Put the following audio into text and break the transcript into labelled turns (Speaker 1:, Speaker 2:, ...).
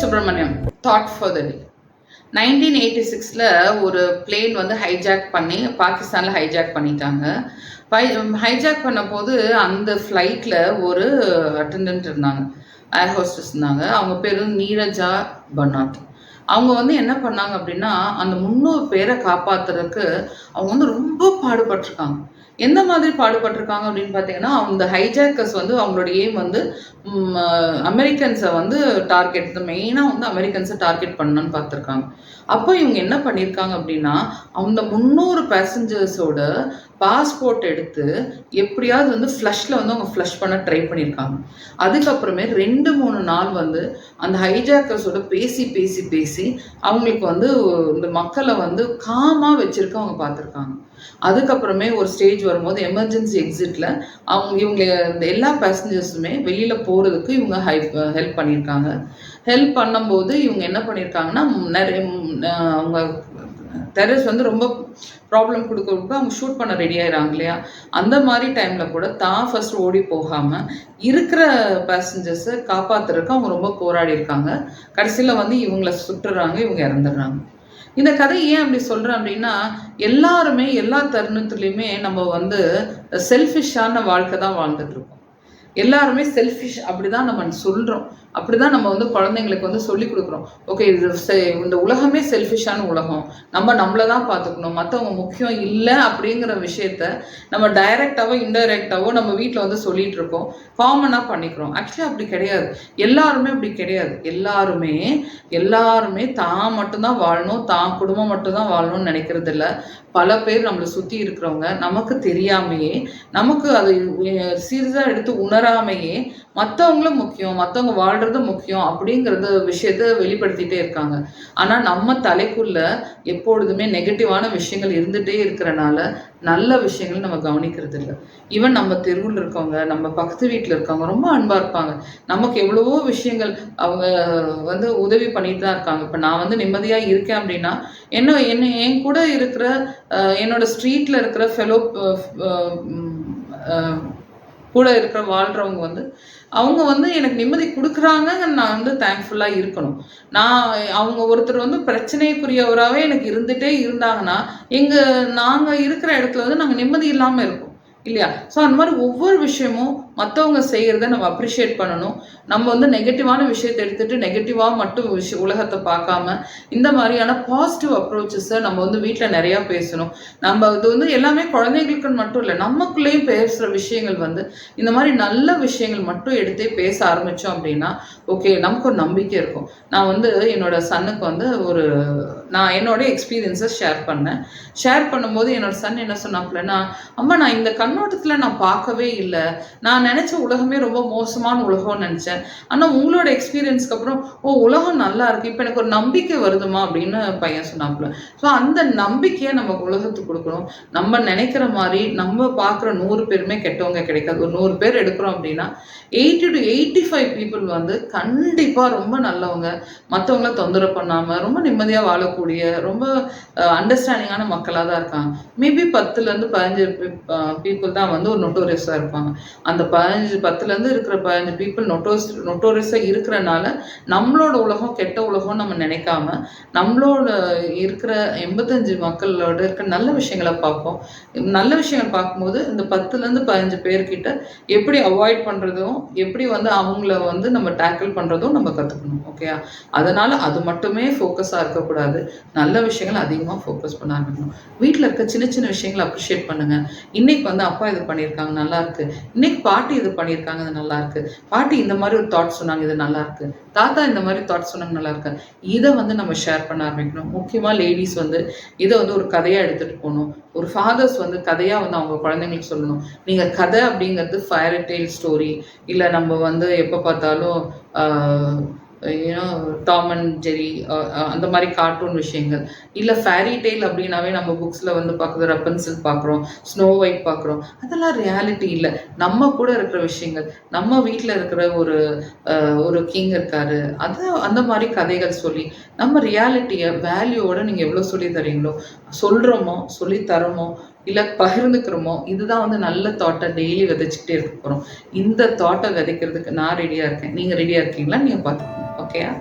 Speaker 1: Subramaniam thought for the டே. 1986 ஒரு plane வந்து hijack பண்ணி பாகிஸ்தானில் ஹைஜாக் பண்ணிட்டாங்க. ஹைஜாக் பண்ண போது அந்த ஃப்ளைட்டில் ஒரு அட்டெண்டன்ட் இருந்தாங்க, ஏர் ஹோஸ்டஸ் இருந்தாங்க. அவங்க பேர் நீரஜா பனாட். அவங்க வந்து என்ன பண்ணாங்க அப்படின்னா, அந்த 300 பேரை காப்பாத்துறதுக்கு அவங்க வந்து ரொம்ப பாடுபட்டிருக்காங்க. எந்த மாதிரி பாடுபட்டிருக்காங்க அப்படின்னு பார்த்தீங்கன்னா, அந்த ஹைஜாக்கர்ஸ் வந்து அவங்களோட எய்ம் வந்து அமெரிக்கன்ஸை வந்து டார்கெட், மெயினாக வந்து அமெரிக்கன்ஸை டார்கெட் பண்ணணும்னு பார்த்துருக்காங்க. அப்போ இவங்க என்ன பண்ணியிருக்காங்க அப்படின்னா, அந்த 300 பேசஞ்சர்ஸோட பாஸ்போர்ட் எடுத்து எப்படியாவது வந்து ஃப்ளஷில் வந்து அவங்க ஃப்ளஷ் பண்ண ட்ரை பண்ணியிருக்காங்க. அதுக்கப்புறமே 2-3 நாள் வந்து அந்த ஹைஜாக்கர்ஸோட பேசி பேசி பேசி அவங்களுக்கு வந்து இந்த மக்களை வந்து காமாக வச்சிருக்க அவங்க பார்த்துருக்காங்க. அதுக்கப்புறமே ஒரு ஸ்டேஜ் வரும்போது எமர்ஜென்சி எக்ஸிட்டில் இவங்க எல்லா பேசஞ்சர்ஸுமே வெளியில் போகிறதுக்கு இவங்க ஹெல்ப் பண்ணியிருக்காங்க. ஹெல்ப் பண்ணும்போது இவங்க என்ன பண்ணியிருக்காங்கன்னா, நிறைய அவங்க டெரரிஸ்ட் வந்து ரொம்ப ப்ராப்ளம் கொடுக்க அவங்க ஷூட் பண்ண ரெடி ஆயிடுறாங்க இல்லையா, அந்த மாதிரி டைமில் கூட தான் ஃபர்ஸ்ட் ஓடி போகாமல் இருக்கிற பேசஞ்சர்ஸை காப்பாற்றுறதுக்கு அவங்க ரொம்ப போராடி இருக்காங்க. கடைசியில் வந்து இவங்களை சுட்டுறாங்க, இவங்க இறந்துடுறாங்க. இந்த கதை ஏன் அப்படி சொல்கிறேன் அப்படின்னா, எல்லாருமே எல்லா தருணத்துலையுமே நம்ம வந்து செல்ஃபிஷான வாழ்க்கை தான் வாழ்ந்துட்டு இருக்கோம். எல்லாருமே செல்ஃபிஷ் அப்படிதான் நம்ம சொல்கிறோம், அப்படிதான் நம்ம வந்து குழந்தைங்களுக்கு வந்து சொல்லி கொடுக்குறோம். ஓகே, இந்த உலகமே செல்ஃபிஷான உலகம், நம்ம நம்மளை தான் பார்த்துக்கணும், மற்றவங்க முக்கியம் இல்லை அப்படிங்கிற விஷயத்த நம்ம டைரக்டாவோ இன்டைரக்டாவோ நம்ம வீட்டில் வந்து சொல்லிட்டு இருக்கோம், காமனாக பண்ணிக்கிறோம். ஆக்சுவலி அப்படி கிடையாது, எல்லாருமே அப்படி கிடையாது. எல்லாருமே தான் மட்டும்தான் வாழணும், தான் குடும்பம் மட்டும்தான் வாழணும்னு நினைக்கிறது இல்லை. பல பேர் நம்மளை சுற்றி இருக்கிறவங்க நமக்கு தெரியாமையே, நமக்கு அது சீரியஸாக எடுத்து உணராமையே மற்றவங்களும் முக்கியம், மற்றவங்க வாழ்றது முக்கியம் அப்படிங்கிறது விஷயத்த வெளிப்படுத்திட்டே இருக்காங்க. ஆனால் நம்ம தலைக்குள்ள எப்பொழுதுமே நெகட்டிவான விஷயங்கள் இருந்துகிட்டே இருக்கிறனால நல்ல விஷயங்கள் நம்ம கவனிக்கிறது இல்லை. ஈவன் நம்ம தெருவில் இருக்கவங்க, நம்ம பக்கத்து வீட்டில் இருக்கவங்க ரொம்ப அன்பாக இருப்பாங்க, நமக்கு எவ்வளவோ விஷயங்கள் அவங்க வந்து உதவி பண்ணிட்டு தான் இருக்காங்க. இப்போ நான் வந்து நிம்மதியாக இருக்கேன் அப்படின்னா என் கூட இருக்கிற என்னோட ஸ்ட்ரீட்டில் இருக்கிற ஃபெலோ கூட இருக்கிற வாழ்கிறவங்க வந்து அவங்க வந்து எனக்கு நிம்மதி கொடுக்குறாங்க, நான் வந்து தேங்க்ஃபுல்லாக இருக்கணும். அவங்க ஒருத்தர் வந்து பிரச்சனைக்குரியவராகவே எனக்கு இருந்துகிட்டே இருந்தாங்கன்னா நாங்கள் இருக்கிற இடத்துல வந்து நாங்கள் நிம்மதி இல்லாமல் இருக்கோம் இல்லையா? ஸோ அந்த மாதிரி ஒவ்வொரு விஷயமும் மற்றவங்க செய்கிறத நம்ம அப்ரிஷியேட் பண்ணணும். நம்ம வந்து நெகட்டிவான விஷயத்தை எடுத்துகிட்டு நெகட்டிவாக மட்டும் உலகத்தை பார்க்காம இந்த மாதிரியான பாசிட்டிவ் அப்ரோச்சஸை நம்ம வந்து வீட்டில் நிறையா பேசணும். நம்ம இது வந்து எல்லாமே குழந்தைகளுக்குன்னு மட்டும் இல்லை, நமக்குள்ளேயும் பேசுகிற விஷயங்கள் வந்து இந்த மாதிரி நல்ல விஷயங்கள் மட்டும் எடுத்தே பேச ஆரம்பித்தோம் அப்படின்னா ஓகே, நமக்கு ஒரு நம்பிக்கை இருக்கும். நான் வந்து என்னோட சன்னுக்கு வந்து நான் என்னோட எக்ஸ்பீரியன்ஸை ஷேர் பண்ணும்போது என்னோட சன் என்ன சொன்னாப்புலன்னா, அம்மா நான் இந்த கண்ணோட்டத்தில் நான் பார்க்கவே இல்லை, நான் நினச்ச உலகமே ரொம்ப மோசமான உலகம்னு நினச்சேன், ஆனால் உங்களோட எக்ஸ்பீரியன்ஸ்க்கு அப்புறம் உலகம் நல்லா இருக்குது, இப்போ எனக்கு ஒரு நம்பிக்கை வருதுமா அப்படின்னு பையன் சொன்னாப்புல. ஸோ அந்த நம்பிக்கையை நம்ம உலகத்துக்கு கொடுக்கணும். நம்ம நினைக்கிற மாதிரி நம்ம பார்க்குற 100 பேருமே கெட்டவங்க கிடைக்காது. ஒரு 100 பேர் எடுக்கிறோம் அப்படின்னா 80 to 85 பீப்புள் வந்து கண்டிப்பாக ரொம்ப நல்லவங்க, மற்றவங்கள தொந்தரவு பண்ணாமல் ரொம்ப நிம்மதியாக வாழக்கூடிய ரொம்ப அண்டர்ஸ்டாண்டிங்கான மக்களாக தான் இருக்காங்க. மேபி 10-15 பீப்புள் தான் வந்து ஒரு நொட்டோரியஸாக இருப்பாங்க. அந்த 10-10 இருக்கிற 15 பீப்புள் நொட்டோரியஸாக இருக்கிறனால நம்மளோட உலகம் கெட்ட உலகம்னு நம்ம நினைக்காம நம்மளோட இருக்கிற 85 மக்களோட இருக்கிற நல்ல விஷயங்களை பார்ப்போம். நல்ல விஷயங்கள் பார்க்கும்போது இந்த 10-15 பேர்கிட்ட எப்படி அவாய்ட் பண்ணுறதும் எப்படி வந்து அவங்கள வந்து நம்ம டேக்கிள் பண்ணுறதும் நம்ம கற்றுக்கணும். ஓகேயா? அதனால் அது மட்டுமே ஃபோக்கஸாக இருக்கக்கூடாது, நல்ல விஷயங்கள் அதிகமாக ஃபோக்கஸ் பண்ண ஆரம்பிக்கணும். வீட்டில் இருக்க சின்ன சின்ன விஷயங்களை அப்ரிஷியேட் பண்ணுங்கள். இன்னைக்கு வந்து அப்பா இது பண்ணியிருக்காங்க நல்லா இருக்கு, இன்னைக்கு பாட்டி இது பண்ணியிருக்காங்க இது நல்லா இருக்கு, பாட்டி இந்த மாதிரி ஒரு தாட் சொன்னாங்க இது நல்லா இருக்கு, தாத்தா இந்த மாதிரி தாட் சொன்னாங்க நல்லா இருக்கு, இதை வந்து நம்ம ஷேர் பண்ண ஆரம்பிக்கணும். முக்கியமாக லேடிஸ் வந்து இதை வந்து ஒரு கதையாக எடுத்துகிட்டு போகணும். ஒரு ஃபாதர்ஸ் வந்து கதையாக வந்து அவங்க குழந்தைங்களுக்கு சொல்லணும். நீங்கள் கதை அப்படிங்கிறது ஃபயர் டெய்ல் ஸ்டோரி இல்லை நம்ம வந்து எப்போ பார்த்தாலும் டாம் அண்ட் ஜெரி அந்த மாதிரி கார்ட்டூன் விஷயங்கள் இல்லை ஃபேரி டெய்ல் அப்படின்னாவே நம்ம புக்ஸில் வந்து பார்க்குறது ரப்பன்சில் பார்க்குறோம், ஸ்னோ ஒயிட் பார்க்குறோம், அதெல்லாம் ரியாலிட்டி இல்லை. நம்ம கூட இருக்கிற விஷயங்கள், நம்ம வீட்டில் இருக்கிற ஒரு கிங் இருக்காரு, அந்த மாதிரி கதைகள் சொல்லி நம்ம ரியாலிட்டியை வேல்யூவோடு நீங்கள் எவ்வளோ சொல்லி தரீங்களோ, சொல்கிறோமோ சொல்லித்தரோமோ இல்லை பகிர்ந்துக்கிறோமோ, இதுதான் வந்து நல்ல தாட்டை டெய்லி விதைச்சிக்கிட்டே இருக்க போகிறோம். இந்த தாட்டை விதைக்கிறதுக்கு நான் ரெடியாக இருக்கேன். நீங்கள் ரெடியாக இருக்கீங்களா? நீங்கள் பார்த்துக்கோங்க. ஓகேயா?